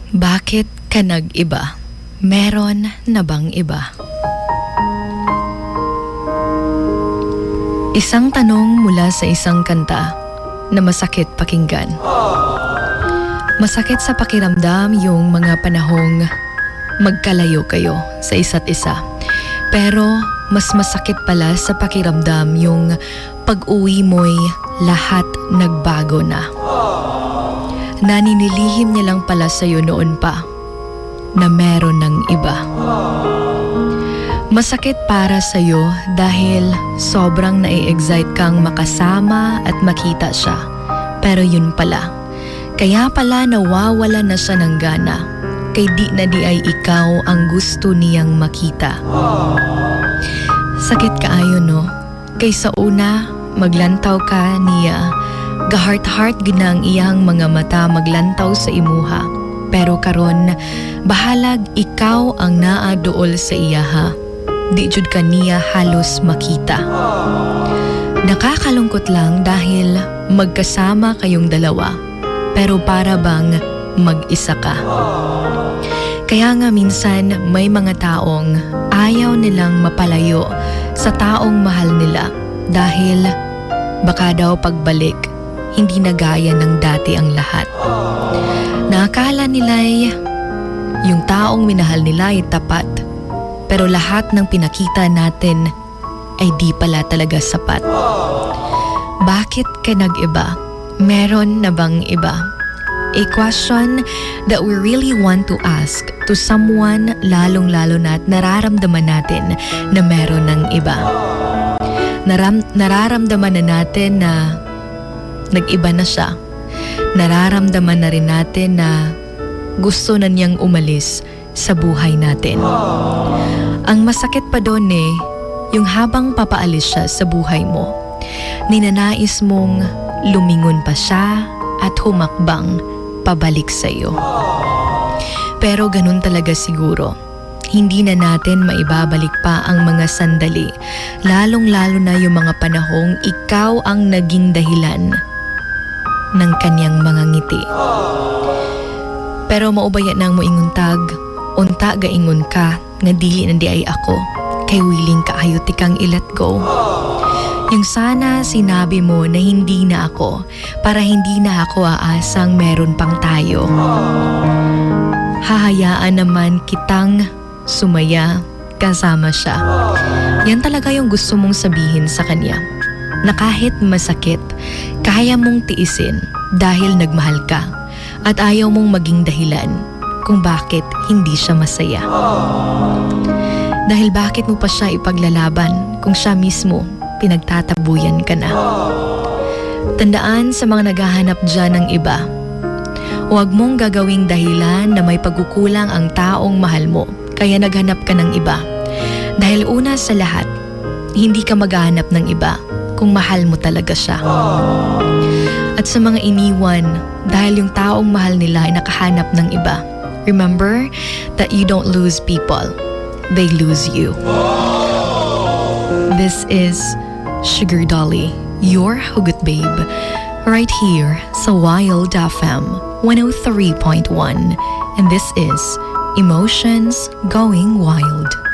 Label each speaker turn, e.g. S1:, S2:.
S1: Bakit ka nag-iba? Meron na bang iba? Isang tanong mula sa isang kanta na masakit pakinggan. Masakit sa pakiramdam yung mga panahong magkalayo kayo sa isa't isa. Pero mas masakit pala sa pakiramdam yung pag-uwi mo'y lahat nagbago na. Naninilihim niya lang pala sa'yo noon pa na meron ng iba. Masakit para sa'yo dahil sobrang nai-excite kang makasama at makita siya. Pero yun pala, kaya pala nawawala na siya ng gana. Kay di na di ay ikaw ang gusto niyang makita. Sakit kaayo no? Kaysa una, maglantaw ka niya. Gahart-heart ginang iyang mga mata maglantaw sa imuha. Pero karon, bahalag ikaw ang naaduol sa iyaha. Di jud ka niya halos makita. Nakakalungkot lang dahil magkasama kayong dalawa. Pero para bang mag-isa ka. Kaya nga minsan may mga taong ayaw nilang mapalayo sa taong mahal nila dahil baka daw pagbalik hindi na gaya ng dati ang lahat. Nakakala nila'y yung taong minahal nila ay tapat, pero lahat ng pinakita natin ay di pala talaga sapat. Bakit ka nag-iba? Meron na bang iba? A question that we really want to ask to someone lalong-lalo na't nararamdaman natin na meron ng iba. Nararamdaman na natin na nag-iba na siya. Nararamdaman na rin natin na gusto na niyang umalis sa buhay natin. Ang masakit pa doon yung habang papaalis siya sa buhay mo, ninanais mong lumingon pa siya at humakbang pabalik sa iyo. Pero ganun talaga siguro. Hindi na natin maibabalik pa ang mga sandali, lalong-lalo na yung mga panahong ikaw ang naging dahilan ng kanyang mga ngiti. Pero maubaya nang mo inguntag, unta gaingon ka, nga dili na di ay ako, kay willing ka ayo tikang i-let go. Yung sana sinabi mo na hindi na ako, para hindi na ako aasang meron pang tayo. Hahayaan naman kitang sumaya kasama siya. Yan talaga yung gusto mong sabihin sa kanya. Na kahit masakit, kaya mong tiisin dahil nagmahal ka at ayaw mong maging dahilan kung bakit hindi siya masaya. Dahil bakit mo pa siya ipaglalaban kung siya mismo pinagtatabuyan ka na. Tandaan sa mga naghahanap dyan ng iba, huwag mong gagawing dahilan na may pagkukulang ang taong mahal mo kaya naghanap ka ng iba. Dahil una sa lahat, hindi ka maghahanap ng iba kung mahal mo talaga siya. At sa mga iniwan dahil yung taong mahal nila ay nakahanap ng iba, remember that you don't lose people, they lose you. This is Sugar Dolly, your Hugot Babe, right here sa Wild FM 103.1, and this is Emotions Going Wild.